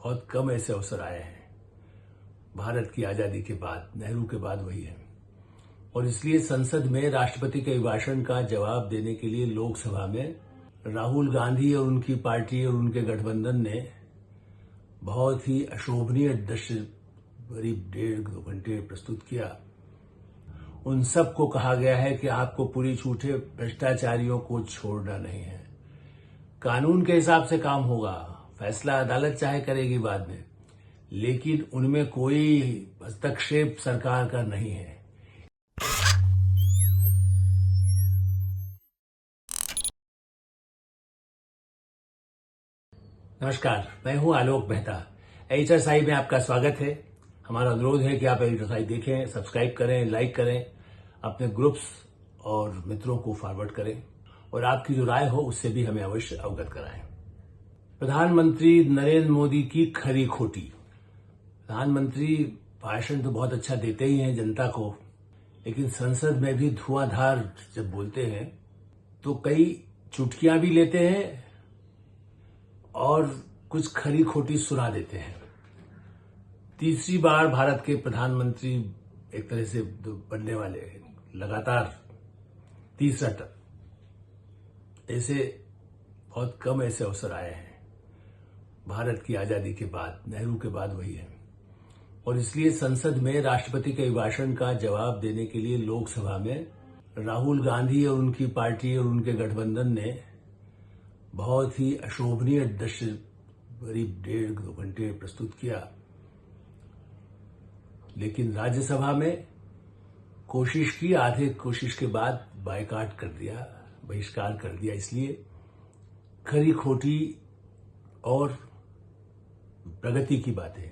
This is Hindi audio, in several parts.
बहुत कम ऐसे अवसर आए हैं। भारत की आजादी के बाद, नेहरू के बाद वही है। और इसलिए संसद में राष्ट्रपति के अभिभाषण का जवाब देने के लिए लोकसभा में राहुल गांधी और उनकी पार्टी और उनके गठबंधन ने बहुत ही अशोभनीय दृश्य करीब 1.5-2 घंटे प्रस्तुत किया। उन सब को कहा गया है कि आपको पूरी छूट है, भ्रष्टाचारियों को छोड़ना नहीं है। कानून के हिसाब से काम होगा, फैसला अदालत चाहे करेगी बाद में, लेकिन उनमें कोई हस्तक्षेप सरकार का नहीं है। नमस्कार, मैं हूं आलोक मेहता। एचआरसाई में आपका स्वागत है। हमारा अनुरोध है कि आप एचआरसाई देखें, सब्सक्राइब करें, लाइक करें, अपने ग्रुप्स और मित्रों को फॉरवर्ड करें और आपकी जो राय हो उससे भी हमें अवश्य अवगत कराएं। प्रधानमंत्री नरेंद्र मोदी की खरी खोटी। प्रधानमंत्री भाषण तो बहुत अच्छा देते ही हैं जनता को, लेकिन संसद में भी धुआंधार जब बोलते हैं तो कई चुटकियां भी लेते हैं और कुछ खरी खोटी सुना देते हैं। तीसरी बार भारत के प्रधानमंत्री एक तरह से बनने वाले हैं, लगातार तीसरा टर्म। ऐसे बहुत कम ऐसे अवसर आए हैं भारत की आजादी के बाद, नेहरू के बाद वही है। और इसलिए संसद में राष्ट्रपति के अभिभाषण का जवाब देने के लिए लोकसभा में राहुल गांधी और उनकी पार्टी और उनके गठबंधन ने बहुत ही अशोभनीय दृश्य करीब 1.5-2 घंटे प्रस्तुत किया। लेकिन राज्यसभा में कोशिश की, आधे कोशिश के बाद बायकॉट कर दिया, बहिष्कार कर दिया। इसलिए खरी खोटी और प्रगति की बातें,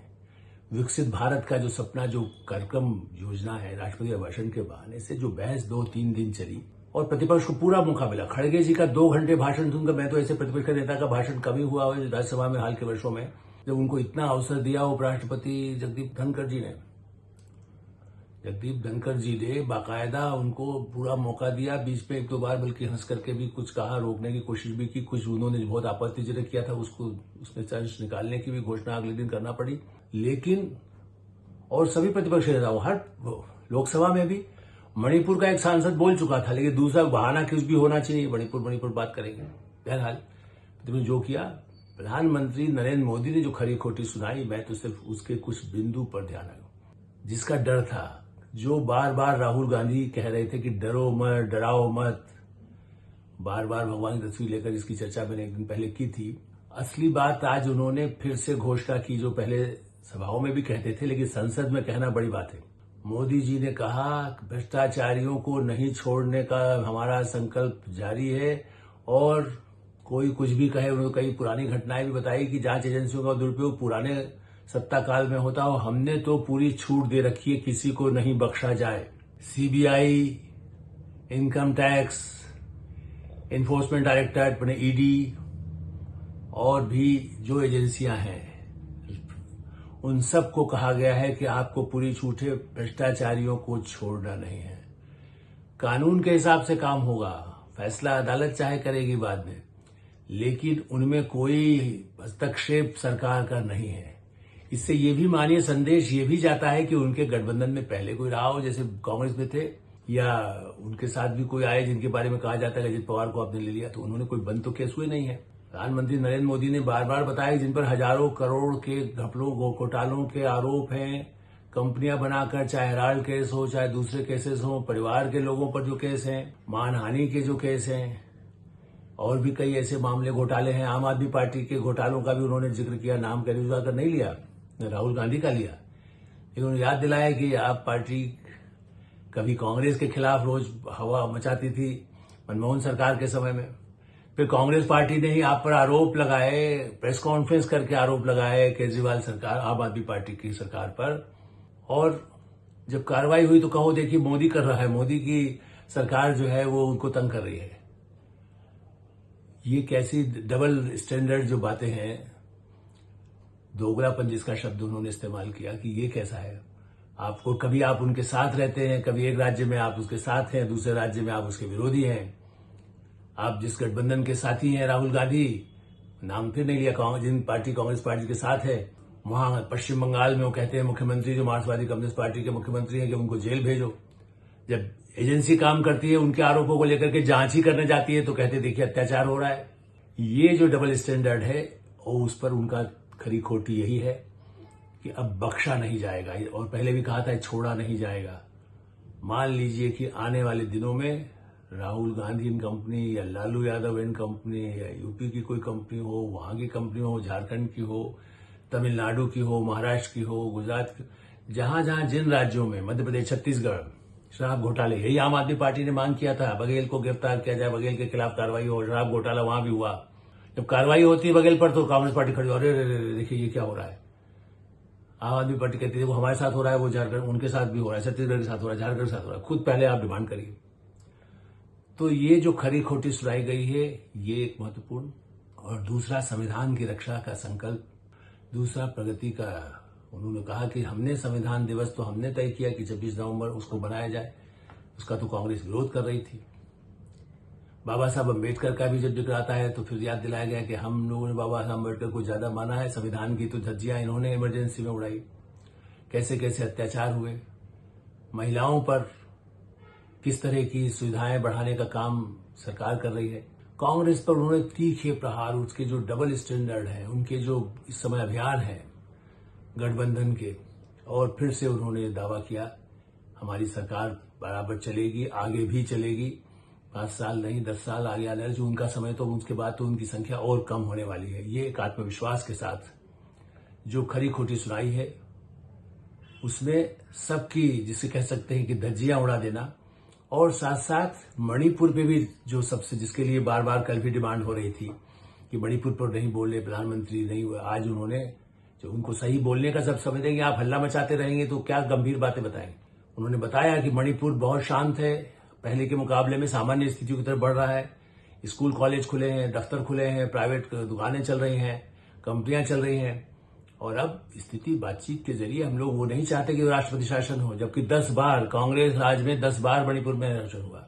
विकसित भारत का जो सपना, जो कार्यक्रम योजना है, राष्ट्रपति अभिभाषण के बहाने से जो बहस 2-3 दिन चली और प्रतिपक्ष को पूरा मौका मिला। खड़गे जी का 2 घंटे भाषण सुनकर मैं तो ऐसे प्रतिपक्ष के नेता का भाषण कम ही हुआ है राज्यसभा में हाल के वर्षों में, जब उनको इतना अवसर दिया उपराष्ट्रपति जगदीप धनखड़ जी ने बाकायदा उनको पूरा मौका दिया। बीच में 1-2 बार बल्कि हंस करके भी कुछ कहा, रोकने की कोशिश भी की। कुछ उन्होंने बहुत आपत्तिजनक किया था, उसको उसमें से अंश निकालने की भी घोषणा अगले दिन करना पड़ी। लेकिन और सभी प्रतिपक्ष नेताओं, हर लोकसभा में भी मणिपुर का एक सांसद बोल चुका था, लेकिन दूसरा बहाना कुछ भी होना चाहिए, मणिपुर बात करेंगे। बहरहाल प्रतिपक्ष जो किया, प्रधानमंत्री नरेंद्र मोदी ने जो खरी खोटी सुनाई, मैं तो सिर्फ उसके कुछ बिंदु पर ध्यान आया। जिसका डर था, जो बार बार राहुल गांधी कह रहे थे कि डरो मत, डराओ मत, बार बार भगवान की तस्वीर लेकर इसकी चर्चा मैंने एक दिन पहले की थी। असली बात आज उन्होंने फिर से घोषणा की, जो पहले सभाओं में भी कहते थे लेकिन संसद में कहना बड़ी बात है। मोदी जी ने कहा भ्रष्टाचारियों को नहीं छोड़ने का हमारा संकल्प जारी है। और कोई कुछ भी कहे, उन्होंने कई पुरानी घटनाएं भी बताई कि जांच एजेंसियों का दुरुपयोग पुराने सत्ता काल में होता हो, हमने तो पूरी छूट दे रखी है, किसी को नहीं बख्शा जाए। CBI, income tax, enforcement directorate अपने ईडी और भी जो एजेंसियां हैं, उन सब को कहा गया है कि आपको पूरी छूट है, भ्रष्टाचारियों को छोड़ना नहीं है। कानून के हिसाब से काम होगा, फैसला अदालत चाहे करेगी बाद में, लेकिन उनमें कोई हस्तक्षेप सरकार का नहीं है। इससे ये भी मानिए संदेश ये भी जाता है कि उनके गठबंधन में पहले कोई रहा हो, जैसे कांग्रेस में थे, या उनके साथ भी कोई आए जिनके बारे में कहा जाता है अजित पवार को आपने ले लिया, तो उन्होंने कोई बंद तो केस हुए नहीं है। प्रधानमंत्री नरेंद्र मोदी ने बार बार बताया जिन पर हजारों करोड़ के घोटालों के आरोप हैं, कंपनियां बनाकर, चाहे हेराल्ड केस हो, चाहे दूसरे केसेस हो, परिवार के लोगों पर जो केस हैं, मानहानि के जो केस हैं, और भी कई ऐसे मामले, घोटाले हैं। आम आदमी पार्टी के घोटालों का भी उन्होंने जिक्र किया, नाम कैरी कर नहीं लिया, राहुल गांधी का लिया, लेकिन उन्होंने याद दिलाया कि आप पार्टी कभी कांग्रेस के खिलाफ रोज हवा मचाती थी मनमोहन सरकार के समय में, फिर कांग्रेस पार्टी ने ही आप पर आरोप लगाए, प्रेस कॉन्फ्रेंस करके आरोप लगाए केजरीवाल सरकार, आम आदमी पार्टी की सरकार पर। और जब कार्रवाई हुई तो कहो देखिए मोदी कर रहा है, मोदी की सरकार जो है वो उनको तंग कर रही है। ये कैसी डबल स्टैंडर्ड जो बातें हैं, दोगलापन जिसका शब्द उन्होंने इस्तेमाल किया, कि ये कैसा है। आपको कभी आप उनके साथ रहते हैं, कभी एक राज्य में आप उसके साथ हैं, दूसरे राज्य में आप उसके विरोधी हैं। आप जिस गठबंधन के साथी हैं, राहुल गांधी, नाम फिर नहीं लिया, जिन पार्टी कांग्रेस पार्टी के साथ है, वहां पश्चिम बंगाल में वो कहते हैं मुख्यमंत्री जो मार्क्सवादी कम्युनिस्ट पार्टी के मुख्यमंत्री हैं कि उनको जेल भेजो। जब एजेंसी काम करती है उनके आरोपों को लेकर के जांच ही करने जाती है तो कहते देखिए अत्याचार हो रहा है। ये जो डबल स्टैंडर्ड है और उस पर उनका खरी खोटी यही है कि अब बख्शा नहीं जाएगा, और पहले भी कहा था छोड़ा नहीं जाएगा। मान लीजिए कि आने वाले दिनों में राहुल गांधी एंड कंपनी या लालू यादव एंड कंपनी या यूपी की कोई कंपनी हो, वहां की कंपनी हो, झारखंड की हो, तमिलनाडु की हो, महाराष्ट्र की हो, गुजरात की, जहां जहां जिन राज्यों में, मध्य प्रदेश, छत्तीसगढ़, शराब घोटाले, यही आम आदमी पार्टी ने मांग किया था बघेल को गिरफ्तार किया जाए, बघेल के खिलाफ कार्रवाई हो। शराब घोटाला वहां भी हुआ। जब कार्रवाई होती है बघेल पर तो कांग्रेस पार्टी खड़ी, अरे देखिए ये क्या हो रहा है। आम आदमी पार्टी कहती है वो हमारे साथ हो रहा है, वो झारखंड उनके साथ भी हो रहा है, छत्तीसगढ़ के साथ हो रहा है, झारखंड के साथ हो रहा है, खुद पहले आप डिमांड करिए। तो ये जो खरी खोटी सुनाई गई है ये एक महत्वपूर्ण, और दूसरा संविधान की रक्षा का संकल्प, दूसरा प्रगति का। उन्होंने कहा कि हमने संविधान दिवस तो हमने तय किया कि 26 नवंबर उसको बनाया जाए, उसका तो कांग्रेस विरोध कर रही थी। बाबा साहब अम्बेडकर का भी जब जिक्र आता है तो फिर याद दिलाया गया कि हम लोगों ने बाबा साहब अम्बेडकर को ज्यादा माना है, संविधान की तो धज्जियां इन्होंने इमरजेंसी में उड़ाई। कैसे कैसे अत्याचार हुए, महिलाओं पर किस तरह की सुविधाएं बढ़ाने का काम सरकार कर रही है। कांग्रेस पर उन्होंने तीखे प्रहार, उसके जो डबल स्टैंडर्ड है, उनके जो इस समय अभियान है गठबंधन के, और फिर से उन्होंने दावा किया हमारी सरकार बराबर चलेगी, आगे भी चलेगी, 5 साल नहीं 10 साल आगे आने जो उनका समय, तो उसके बाद तो उनकी संख्या और कम होने वाली है। ये एक आत्मविश्वास के साथ जो खरी खोटी सुनाई है उसमें सबकी, जिसे कह सकते हैं कि धज्जियां उड़ा देना, और साथ साथ मणिपुर पे भी जो सबसे, जिसके लिए बार बार कल भी डिमांड हो रही थी कि मणिपुर पर नहीं बोले प्रधानमंत्री, नहीं हुआ। आज उन्होंने जो उनको सही बोलने का सब समझ देंगे, आप हल्ला मचाते रहेंगे तो क्या गंभीर बातें बताएंगे। उन्होंने बताया कि मणिपुर बहुत शांत है, पहले के मुकाबले में सामान्य स्थितियों की तरफ बढ़ रहा है, स्कूल कॉलेज खुले हैं, दफ्तर खुले हैं, प्राइवेट दुकानें चल रही हैं, कंपनियां चल रही हैं, और अब स्थिति बातचीत के जरिए, हम लोग वो नहीं चाहते कि राष्ट्रपति शासन हो, जबकि 10 बार कांग्रेस राज में 10 बार मणिपुर में शासन हुआ।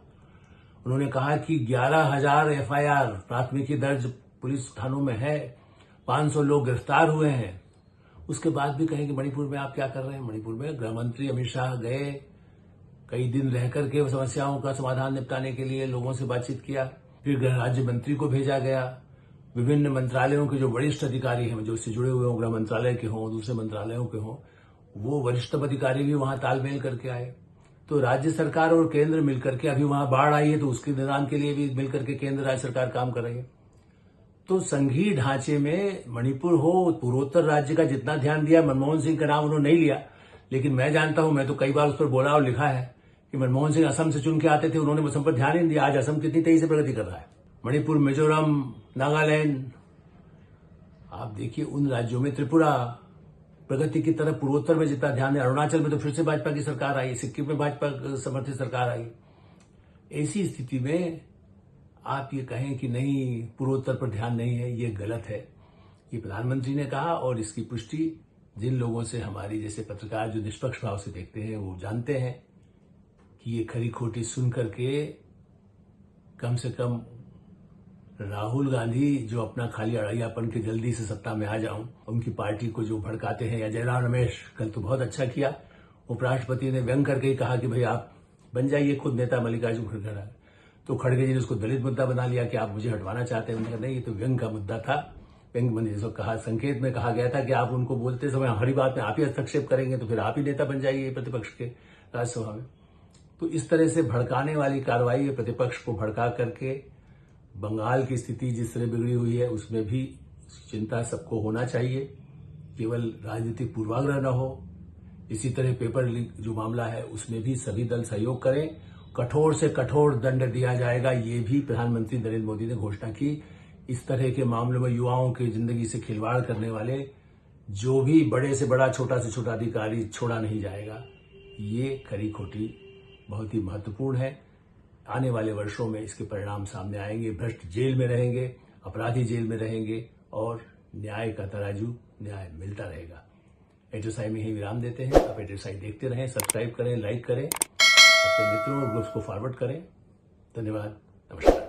उन्होंने कहा कि 11,000 FIR प्राथमिकी दर्ज पुलिस थानों में है, 500 लोग गिरफ्तार हुए हैं। उसके बाद भी कहें कि मणिपुर में आप क्या कर रहे हैं। मणिपुर में गृह मंत्री अमित शाह गए, कई दिन रह करके समस्याओं का समाधान निपटाने के लिए लोगों से बातचीत किया, फिर गृह राज्य मंत्री को भेजा गया, विभिन्न मंत्रालयों के जो वरिष्ठ अधिकारी हैं, जो इससे जुड़े हुए हों, गृह मंत्रालय के हों, दूसरे मंत्रालयों के हों, वो वरिष्ठ अधिकारी भी वहां तालमेल करके आए। तो राज्य सरकार और केंद्र मिलकर के, अभी वहां बाढ़ आई है तो उसके निदान के लिए भी मिलकर के केंद्र राज्य सरकार काम कर रही है। तो संघीय ढांचे में मणिपुर हो, पूर्वोत्तर राज्य का जितना ध्यान दिया, मनमोहन सिंह का नाम उन्होंने नहीं लिया, लेकिन मैं जानता हूं, मैं तो कई बार उस पर बोला और लिखा है कि मनमोहन सिंह असम से चुन के आते थे, उन्होंने असम पर ध्यान ही नहीं दिया। आज असम कितनी तेजी से प्रगति कर रहा है। मणिपुर, मिजोरम, नागालैंड, आप देखिए उन राज्यों में, त्रिपुरा प्रगति की तरफ पूर्वोत्तर में जितना ध्यान है, अरुणाचल में तो फिर से भाजपा की सरकार आई, सिक्किम में भाजपा समर्थित सरकार आई। ऐसी स्थिति में आप ये कहें कि नहीं पूर्वोत्तर पर ध्यान नहीं है, ये गलत है। ये प्रधानमंत्री ने कहा, और इसकी पुष्टि जिन लोगों से, हमारी जैसे पत्रकार जो निष्पक्ष भाव से देखते हैं, वो जानते हैं कि ये खरी खोटी सुन करके कम से कम राहुल गांधी जो अपना खाली अड़ैयापन के जल्दी से सत्ता में आ जाऊं, उनकी पार्टी को जो भड़काते हैं, या जयराम रमेश कल तो बहुत अच्छा किया, उपराष्ट्रपति ने व्यंग करके ही कहा कि भाई आप बन जाइए खुद नेता मल्लिकार्जुन खड़गे। तो खड़गे जी ने उसको दलित मुद्दा बना लिया कि आप मुझे हटवाना चाहते हैं। उन्होंने कहा नहीं, ये तो व्यंग का मुद्दा था। व्यंग मैंने जिसको कहा, संकेत में कहा गया था कि आप उनको बोलते समय हमारी बात में आप ही हस्तक्षेप करेंगे तो फिर आप ही नेता बन जाइए प्रतिपक्ष के राज्यसभा में। तो इस तरह से भड़काने वाली कार्रवाई, प्रतिपक्ष को भड़का करके, बंगाल की स्थिति जिस तरह बिगड़ी हुई है उसमें भी चिंता सबको होना चाहिए, केवल राजनीतिक पूर्वाग्रह न हो। इसी तरह पेपर लीक जो मामला है उसमें भी सभी दल सहयोग करें, कठोर से कठोर दंड दिया जाएगा, ये भी प्रधानमंत्री नरेंद्र मोदी ने घोषणा की। इस तरह के मामलों में युवाओं की जिंदगी से खिलवाड़ करने वाले जो भी बड़े से बड़ा, छोटा से छोटा अधिकारी छोड़ा नहीं जाएगा। ये खरी खोटी बहुत ही महत्वपूर्ण है। आने वाले वर्षों में इसके परिणाम सामने आएंगे, भ्रष्ट जेल में रहेंगे, अपराधी जेल में रहेंगे, और न्याय का तराजू, न्याय मिलता रहेगा। एटरसाई में ही विराम देते हैं। आप एटरसाई देखते रहें, सब्सक्राइब करें, लाइक करें, अपने मित्रों और ग्रुप्स को फॉरवर्ड करें। धन्यवाद, नमस्कार।